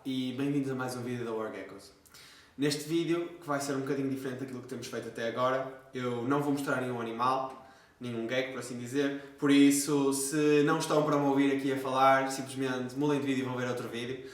e bem-vindos a mais um vídeo da WarGeckos. Neste vídeo, que vai ser um bocadinho diferente daquilo que temos feito até agora, eu não vou mostrar nenhum animal, nenhum gecko, por assim dizer, por isso, se não estão para me ouvir aqui a falar, simplesmente mudem de vídeo e vão ver outro vídeo.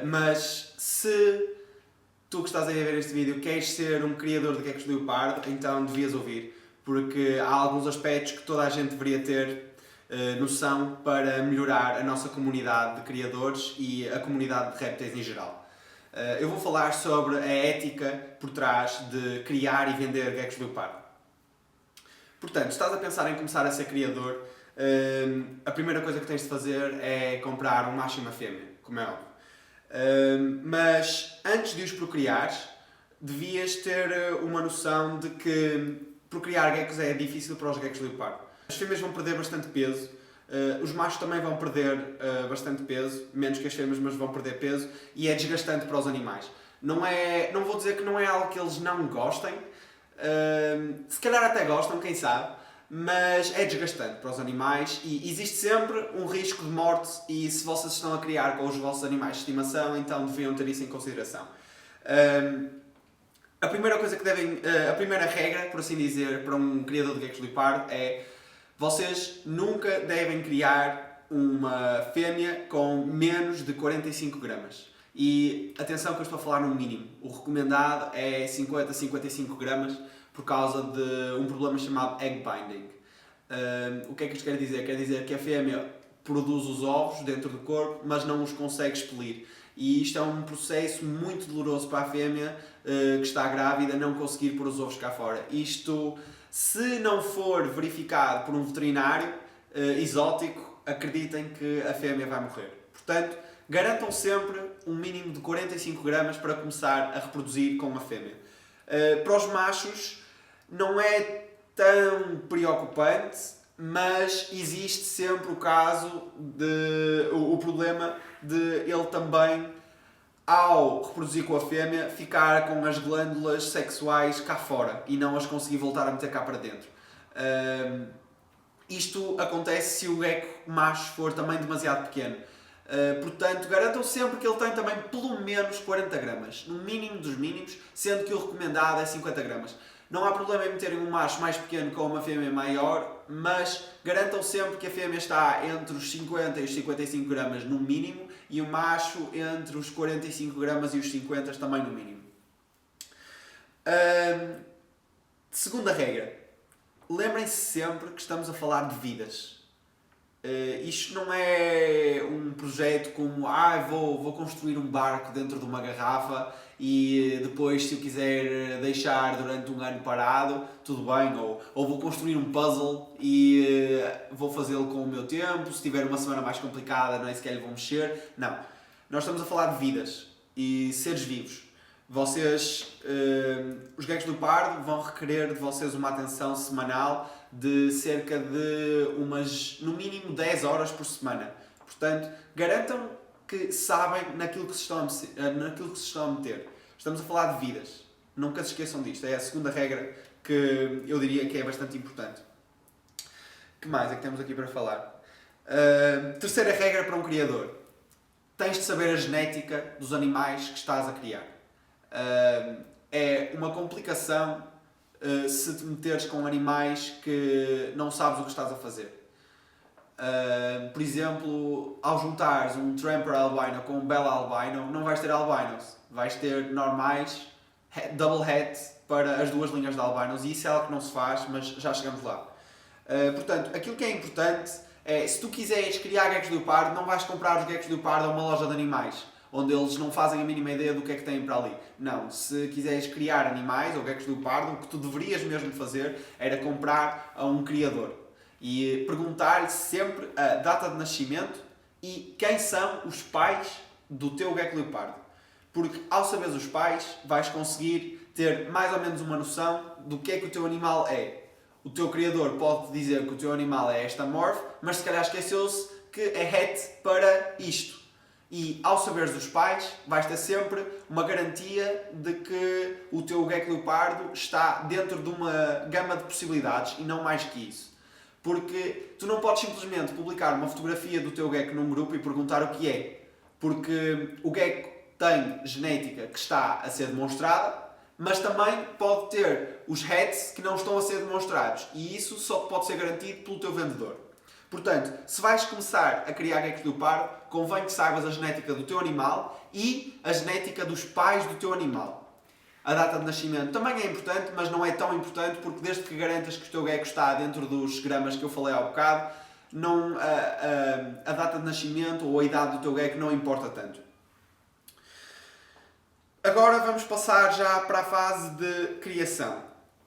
Mas se tu que estás aí a ver este vídeo queres ser um criador de geckos de leopardo, então devias ouvir, porque há alguns aspectos que toda a gente deveria ter noção para melhorar a nossa comunidade de criadores e a comunidade de répteis em geral. Eu vou falar sobre a ética por trás de criar e vender geckos de leopardo. Portanto, estás a pensar em começar a ser criador, a primeira coisa que tens de fazer é comprar um macho e uma fêmea, como é óbvio. Mas antes de os procriares, devias ter uma noção de que procriar geckos é difícil para os geckos de leopardo. As fêmeas vão perder bastante peso, os machos também vão perder bastante peso, menos que as fêmeas, mas vão perder peso, e é desgastante para os animais. Não vou dizer que não é algo que eles não gostem, se calhar até gostam, quem sabe, mas é desgastante para os animais e existe sempre um risco de morte, e se vocês estão a criar com os vossos animais de estimação, então deviam ter isso em consideração. A primeira coisa que a primeira regra, por assim dizer, para um criador de geckos de leopardo é: vocês nunca devem criar uma fêmea com menos de 45 gramas. E atenção que eu estou a falar no mínimo. O recomendado é 50 a 55 gramas por causa de um problema chamado egg binding. O que é que isto quer dizer? Quer dizer que a fêmea produz os ovos dentro do corpo, mas não os consegue expelir. E isto é um processo muito doloroso para a fêmea que está grávida não conseguir pôr os ovos cá fora. Isto, se não for verificado por um veterinário exótico, acreditem que a fêmea vai morrer. Portanto, garantam sempre um mínimo de 45 gramas para começar a reproduzir com uma fêmea. Para os machos não é tão preocupante, mas existe sempre o problema de ele também, ao reproduzir com a fêmea, ficar com as glândulas sexuais cá fora e não as conseguir voltar a meter cá para dentro. Isto acontece se o gecko macho for também demasiado pequeno. Portanto, garantam sempre que ele tem também pelo menos 40 gramas, no mínimo dos mínimos, sendo que o recomendado é 50 gramas. Não há problema em meterem um macho mais pequeno com uma fêmea maior, mas garantam sempre que a fêmea está entre os 50 e os 55 gramas no mínimo e o macho entre os 45 gramas e os 50 também no mínimo. Segunda regra. Lembrem-se sempre que estamos a falar de vidas. Isto não é um projeto como vou construir um barco dentro de uma garrafa e depois, se eu quiser deixar durante um ano parado, tudo bem, ou vou construir um puzzle e vou fazê-lo com o meu tempo, se tiver uma semana mais complicada não é sequer lhe vou mexer. Não, nós estamos a falar de vidas e seres vivos. Vocês, os geckos de leopardo, vão requerer de vocês uma atenção semanal de cerca de no mínimo 10 horas por semana. Portanto, garantam que sabem naquilo que se estão a meter. Estamos a falar de vidas. Nunca se esqueçam disto. É a segunda regra que eu diria que é bastante importante. O que mais é que temos aqui para falar? Terceira regra para um criador. Tens de saber a genética dos animais que estás a criar. É uma complicação se te meteres com animais que não sabes o que estás a fazer. Por exemplo, ao juntares um Tramper albino com um Bella albino, não vais ter albinos, vais ter normais, double het para as duas linhas de albinos, e isso é algo que não se faz, mas já chegamos lá. Portanto, aquilo que é importante é, se tu quiseres criar geckos de leopardo, não vais comprar os geckos de leopardo a uma loja de animais, onde eles não fazem a mínima ideia do que é que têm para ali. Não, se quiseres criar animais ou geckos de leopardo, o que tu deverias mesmo fazer era comprar a um criador e perguntar-lhe sempre a data de nascimento e quem são os pais do teu gecko leopardo. Porque ao saberes os pais, vais conseguir ter mais ou menos uma noção do que é que o teu animal é. O teu criador pode dizer que o teu animal é esta morph, mas se calhar esqueceu-se que é het para isto. E ao saberes os pais, vais ter sempre uma garantia de que o teu gecko leopardo está dentro de uma gama de possibilidades e não mais que isso. Porque tu não podes simplesmente publicar uma fotografia do teu gecko num grupo e perguntar o que é. Porque o gecko tem genética que está a ser demonstrada, mas também pode ter os heads que não estão a ser demonstrados. E isso só pode ser garantido pelo teu vendedor. Portanto, se vais começar a criar geckos leopardo, convém que saibas a genética do teu animal e a genética dos pais do teu animal. A data de nascimento também é importante, mas não é tão importante porque desde que garantas que o teu gecko está dentro dos gramas que eu falei há bocado, não, a data de nascimento ou a idade do teu gecko não importa tanto. Agora vamos passar já para a fase de criação.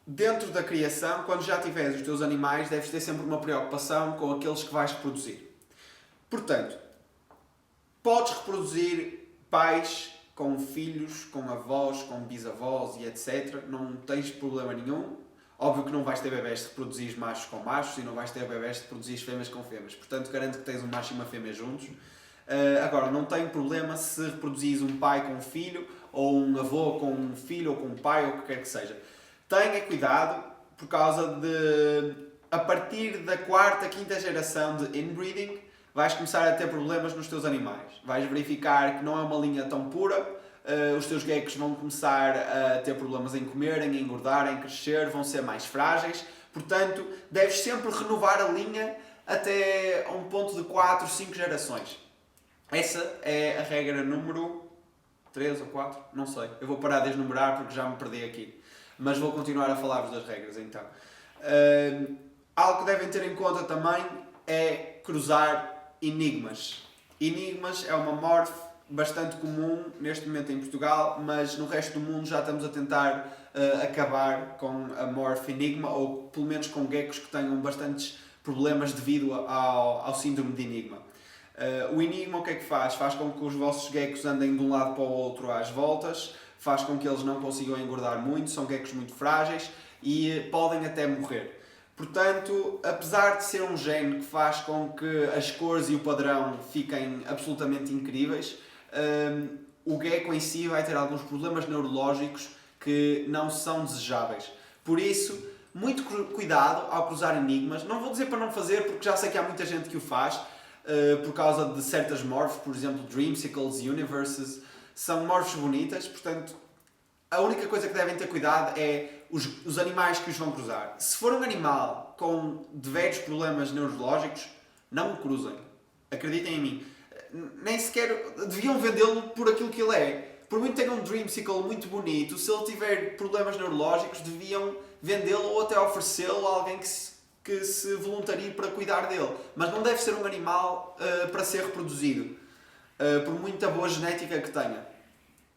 Dentro da criação, quando já tiveres os teus animais, deves ter sempre uma preocupação com aqueles que vais reproduzir. Portanto, podes reproduzir pais com filhos, com avós, com bisavós e etc. Não tens problema nenhum. Óbvio que não vais ter bebés de reproduzir machos com machos e não vais ter bebés de reproduzir fêmeas com fêmeas. Portanto, garanto que tens um macho e uma fêmea juntos. Agora, não tem problema se reproduzires um pai com um filho, ou um avô com um filho, ou com um pai, ou o que quer que seja. Tenha cuidado, por causa de, a partir da quarta, quinta geração de inbreeding, vais começar a ter problemas nos teus animais. Vais verificar que não é uma linha tão pura, os teus geckos vão começar a ter problemas em comerem, em engordar, em crescer, vão ser mais frágeis. Portanto, deves sempre renovar a linha até a um ponto de 4, 5 gerações. Essa é a regra número 3 ou 4, não sei. Eu vou parar de desnumerar porque já me perdi aqui. Mas vou continuar a falar-vos das regras então. Algo que devem ter em conta também é cruzar enigmas. Enigmas é uma morph bastante comum neste momento em Portugal, mas no resto do mundo já estamos a tentar acabar com a morph enigma, ou pelo menos com geckos que tenham bastantes problemas devido ao síndrome de enigma. O enigma o que é que faz? Faz com que os vossos geckos andem de um lado para o outro às voltas, faz com que eles não consigam engordar muito, são geckos muito frágeis e podem até morrer. Portanto, apesar de ser um gene que faz com que as cores e o padrão fiquem absolutamente incríveis, o gecko em si vai ter alguns problemas neurológicos que não são desejáveis. Por isso, muito cuidado ao cruzar enigmas. Não vou dizer para não fazer, porque já sei que há muita gente que o faz, por causa de certas morphs, por exemplo, Dreamsicles, Universes, são morphs bonitas, portanto, a única coisa que devem ter cuidado é os animais que os vão cruzar. Se for um animal com diversos problemas neurológicos, não o cruzem. Acreditem em mim. Nem sequer deviam vendê-lo por aquilo que ele é. Por muito que tenha um Dreamsicle muito bonito, se ele tiver problemas neurológicos, deviam vendê-lo ou até oferecê-lo a alguém que se voluntarie para cuidar dele. Mas não deve ser um animal para ser reproduzido, por muita boa genética que tenha.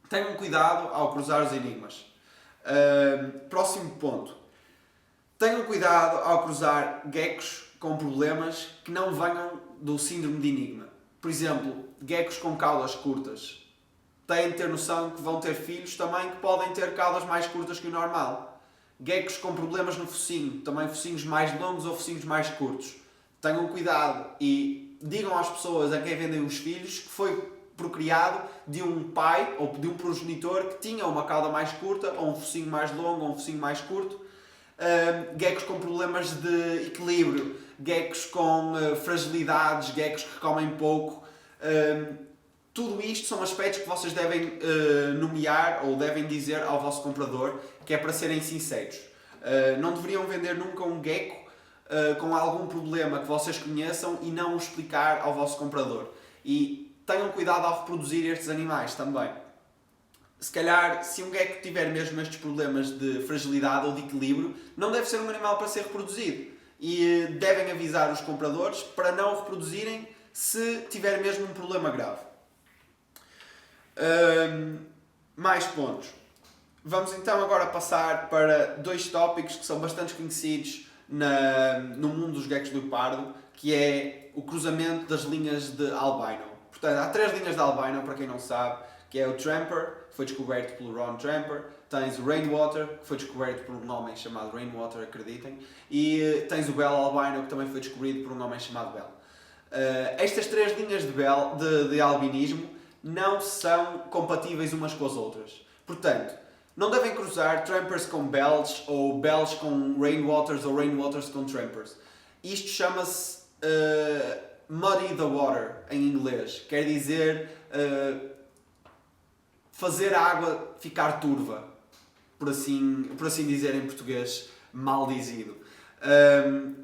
Tenham cuidado ao cruzar os enigmas. Próximo ponto. Tenham cuidado ao cruzar geckos com problemas que não venham do síndrome de enigma. Por exemplo, geckos com caudas curtas. Têm de ter noção que vão ter filhos também que podem ter caudas mais curtas que o normal. Geckos com problemas no focinho, também focinhos mais longos ou focinhos mais curtos. Tenham cuidado e digam às pessoas a quem vendem os filhos que foi procriado de um pai ou de um progenitor que tinha uma cauda mais curta, ou um focinho mais longo, ou um focinho mais curto. Geckos com problemas de equilíbrio, geckos com fragilidades, geckos que comem pouco. Tudo isto são aspectos que vocês devem nomear ou devem dizer ao vosso comprador, que é para serem sinceros. Não deveriam vender nunca um gecko com algum problema que vocês conheçam e não o explicar ao vosso comprador. E tenham cuidado ao reproduzir estes animais também. Se calhar, se um gecko tiver mesmo estes problemas de fragilidade ou de equilíbrio, não deve ser um animal para ser reproduzido. E devem avisar os compradores para não o reproduzirem se tiver mesmo um problema grave. Mais pontos. Vamos então agora passar para dois tópicos que são bastante conhecidos no mundo dos geckos leopardo, que é o cruzamento das linhas de albino. Portanto, há 3 linhas de albino, para quem não sabe, que é o Tramper, que foi descoberto pelo Ron Tramper, tens o Rainwater, que foi descoberto por um homem chamado Rainwater, acreditem, e tens o Bell Albino, que também foi descoberto por um homem chamado Bell. Estas 3 linhas de albinismo não são compatíveis umas com as outras. Portanto, não devem cruzar Trampers com Bells, ou Bells com Rainwaters, ou Rainwaters com Trampers. Isto chama-se Muddy the Water, em inglês. Quer dizer fazer a água ficar turva, por assim dizer em português mal dizido.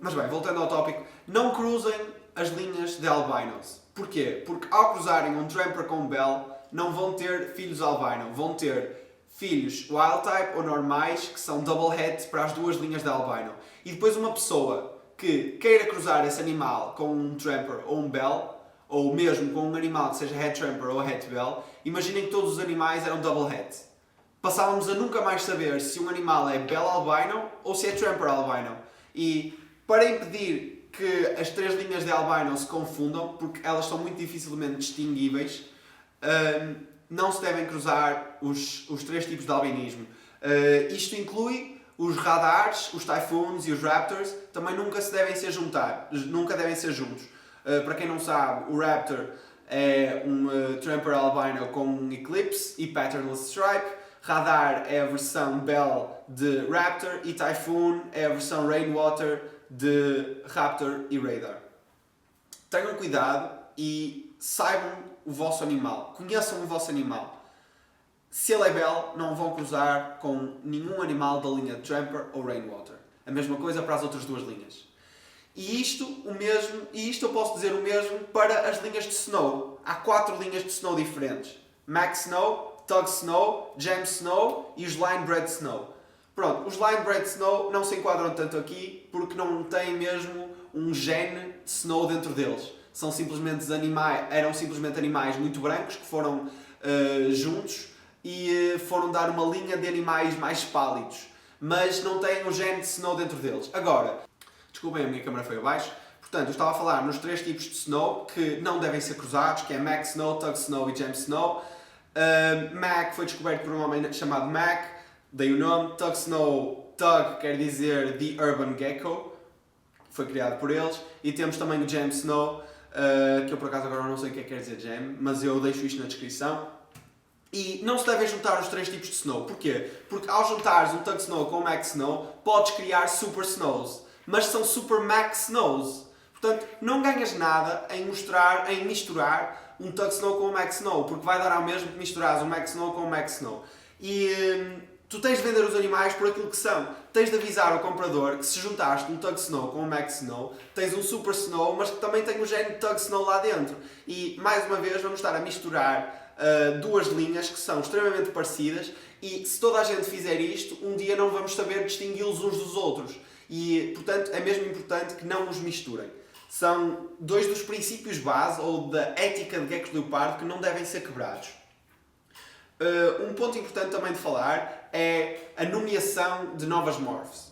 Mas bem, voltando ao tópico, não cruzem as linhas de albinos. Porquê? Porque ao cruzarem um Tramper com um Bell, não vão ter filhos albino, vão ter filhos wild type ou normais, que são double head para as duas linhas de albino. E depois uma pessoa que queira cruzar esse animal com um Tramper ou um Bell, ou mesmo com um animal que seja Head Tramper ou Head Bell, imaginem que todos os animais eram double head. Passávamos a nunca mais saber se um animal é Bell albino ou se é Tramper albino. E para impedir que as três linhas de albino se confundam, porque elas são muito dificilmente distinguíveis, não se devem cruzar os três tipos de albinismo. Isto inclui os radares, os typhoons e os raptors, também nunca se devem se juntar, nunca devem ser juntos. Para quem não sabe, o raptor é um Tramper albino com um eclipse e patternless stripe, radar é a versão Bell de raptor e typhoon é a versão rainwater de raptor e radar. Tenham cuidado e saibam o vosso animal, conheçam o vosso animal. Se ele é Bell, não vão cruzar com nenhum animal da linha Tramper ou Rainwater. A mesma coisa para as outras duas linhas. E isto eu posso dizer o mesmo para as linhas de Snow. Há 4 linhas de Snow diferentes. Max Snow, Tug Snow, Gem Snow e os Line-Bred Snow. Pronto, os Line-Bred Snow não se enquadram tanto aqui porque não têm mesmo um gene de Snow dentro deles. Eram simplesmente animais muito brancos que foram juntos e foram dar uma linha de animais mais pálidos. Mas não têm um gene de Snow dentro deles. Agora, desculpem, a minha câmera foi abaixo. Portanto, eu estava a falar nos 3 tipos de Snow que não devem ser cruzados, que é Max Snow, Tug Snow e Gem Snow. Mac foi descoberto por um homem chamado Mac, daí o nome. Tug Snow, Tug quer dizer The Urban Gecko, foi criado por eles. E temos também o Gem Snow, que eu por acaso agora não sei o que quer dizer Gem, mas eu deixo isto na descrição. E não se devem juntar os 3 tipos de Snow. Porquê? Porque ao juntares um Tug Snow com um Max Snow, podes criar Super Snows, mas são Super Max Snows. Portanto, não ganhas nada em misturar um Tug Snow com um Max Snow, porque vai dar ao mesmo que misturares um Max Snow com um Max Snow. E tu tens de vender os animais por aquilo que são. Tens de avisar ao comprador que se juntaste um Tug Snow com um Max Snow, tens um Super Snow, mas que também tem um gene de Tug Snow lá dentro. E, mais uma vez, vamos estar a misturar duas linhas que são extremamente parecidas e se toda a gente fizer isto, um dia não vamos saber distingui-los uns dos outros. E, portanto, é mesmo importante que não os misturem. São 2 dos princípios base ou da ética de geckos leopardo que não devem ser quebrados. Um ponto importante também de falar é a nomeação de novas morphs.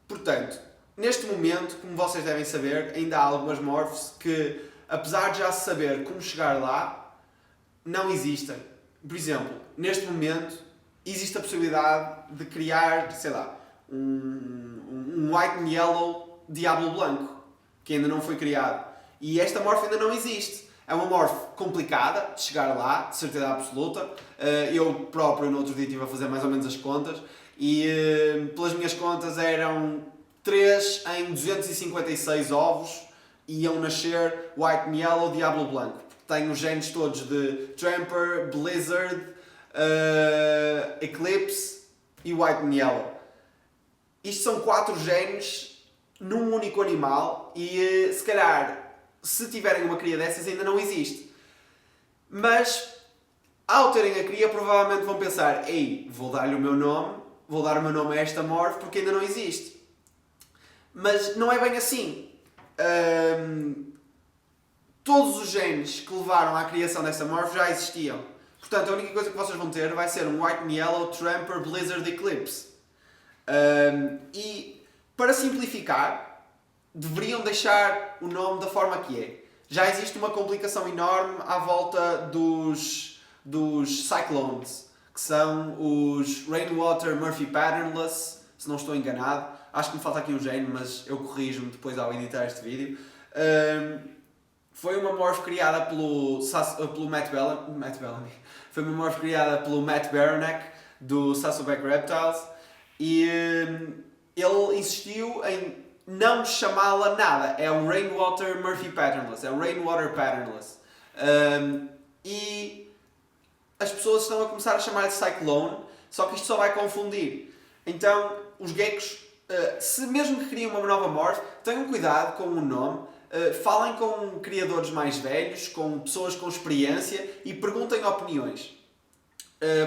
Portanto, neste momento, como vocês devem saber, ainda há algumas morphs que, apesar de já se saber como chegar lá, não existem. Por exemplo, neste momento, existe a possibilidade de criar, sei lá, um White and Yellow Diablo Blanco, que ainda não foi criado. E esta morph ainda não existe. É uma morph complicada de chegar lá, de certeza absoluta. Eu próprio, no outro dia, estive a fazer mais ou menos as contas e, pelas minhas contas, eram 3 em 256 ovos e iam nascer White and Yellow Diablo Blanco. Tem os genes todos de Tramper, Blizzard, Eclipse e White and Yellow. Isto são 4 genes num único animal e se calhar, se tiverem uma cria dessas, ainda não existe. Mas, ao terem a cria, provavelmente vão pensar: ei, vou dar o meu nome a esta morph porque ainda não existe. Mas não é bem assim. Todos os genes que levaram à criação desta morph já existiam. Portanto, a única coisa que vocês vão ter vai ser um White and Yellow Tramper Blizzard Eclipse. E, para simplificar, deveriam deixar o nome da forma que é. Já existe uma complicação enorme à volta dos Cyclones, que são os Rainwater Murphy Patternless, se não estou enganado. Acho que me falta aqui um gene, mas eu corrijo-me depois ao editar este vídeo. Foi uma morph criada pelo Matt Bellamy. Foi uma morph criada pelo Matt Baranek, do Sassoback Reptiles, e ele insistiu em não chamá-la nada. É um Rainwater Murphy Patternless. É um Rainwater Patternless. E as pessoas estão a começar a chamar de Cyclone, só que isto só vai confundir. Então, os geckos, se mesmo que criem uma nova morph, tenham cuidado com o nome, falem com criadores mais velhos, com pessoas com experiência e perguntem opiniões.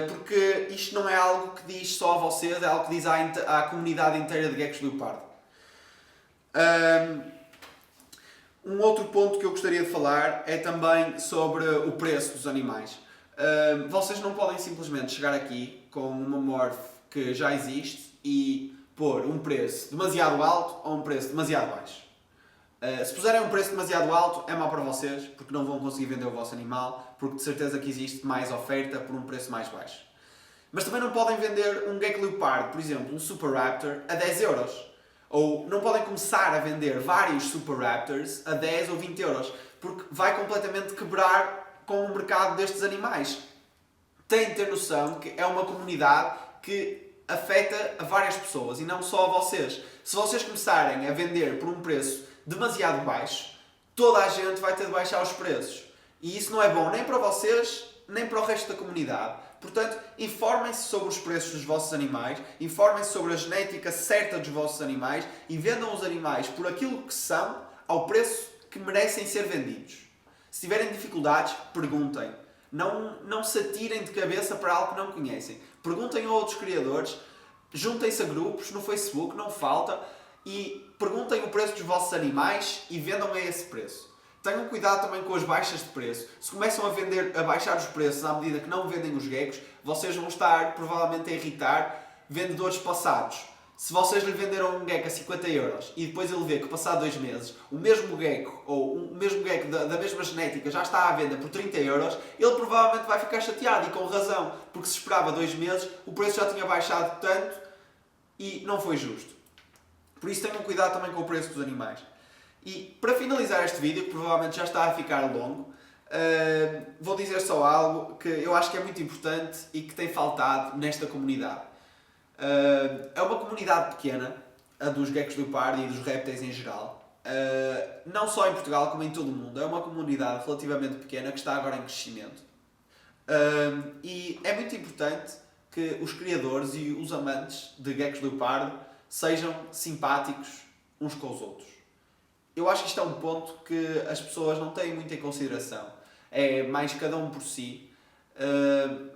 Porque isto não é algo que diz só a vocês, é algo que diz à comunidade inteira de geckos leopardo. Um outro ponto que eu gostaria de falar é também sobre o preço dos animais. Vocês não podem simplesmente chegar aqui com uma morph que já existe e pôr um preço demasiado alto ou um preço demasiado baixo. Se puserem um preço demasiado alto, é mau para vocês, porque não vão conseguir vender o vosso animal, porque de certeza que existe mais oferta por um preço mais baixo. Mas também não podem vender um gecko leopardo, por exemplo, um Super Raptor, a 10 euros. Ou não podem começar a vender vários Super Raptors a 10 ou 20 euros, porque vai completamente quebrar com o mercado destes animais. Têm de ter noção que é uma comunidade que afeta a várias pessoas e não só a vocês. Se vocês começarem a vender por um preço demasiado baixo, toda a gente vai ter de baixar os preços. E isso não é bom nem para vocês, nem para o resto da comunidade. Portanto, informem-se sobre os preços dos vossos animais, informem-se sobre a genética certa dos vossos animais e vendam os animais por aquilo que são, ao preço que merecem ser vendidos. Se tiverem dificuldades, perguntem. Não se atirem de cabeça para algo que não conhecem. Perguntem a outros criadores, juntem-se a grupos no Facebook, não falta, e perguntem o preço dos vossos animais e vendam a esse preço. Tenham cuidado também com as baixas de preço. Se começam a baixar os preços à medida que não vendem os geckos, vocês vão estar provavelmente a irritar vendedores passados. Se vocês lhe venderam um gecko a 50 euros e depois ele vê que passado 2 meses o mesmo gecko ou o mesmo gecko da mesma genética já está à venda por 30 euros, ele provavelmente vai ficar chateado e com razão, porque se esperava 2 meses, o preço já tinha baixado tanto e não foi justo. Por isso tenham cuidado também com o preço dos animais. E para finalizar este vídeo, que provavelmente já está a ficar longo, vou dizer só algo que eu acho que é muito importante e que tem faltado nesta comunidade. É uma comunidade pequena, a dos geckos leopardo e dos répteis em geral. Não só em Portugal, como em todo o mundo. É uma comunidade relativamente pequena que está agora em crescimento. E é muito importante que os criadores e os amantes de geckos leopardo sejam simpáticos uns com os outros. Eu acho que isto é um ponto que as pessoas não têm muito em consideração. É mais cada um por si.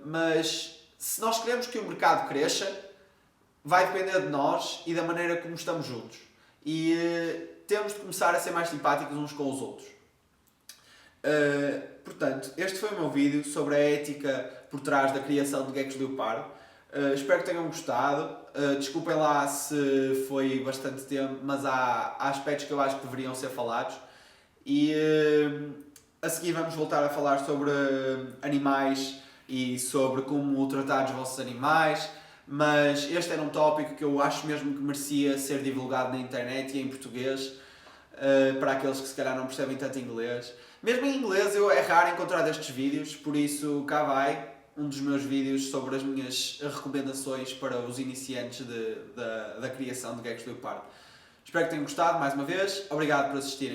Mas se nós queremos que o mercado cresça, vai depender de nós e da maneira como estamos juntos. E temos de começar a ser mais simpáticos uns com os outros. Portanto, este foi o meu vídeo sobre a ética por trás da criação de geckos leopardo. Espero que tenham gostado. Desculpem lá se foi bastante tempo, mas há aspectos que eu acho que deveriam ser falados. E a seguir vamos voltar a falar sobre animais e sobre como tratar os vossos animais. Mas este era um tópico que eu acho mesmo que merecia ser divulgado na internet e em português, para aqueles que se calhar não percebem tanto inglês. Mesmo em inglês é raro encontrar destes vídeos, por isso cá vai um dos meus vídeos sobre as minhas recomendações para os iniciantes da criação de geckos leopardo. Espero que tenham gostado mais uma vez. Obrigado por assistirem.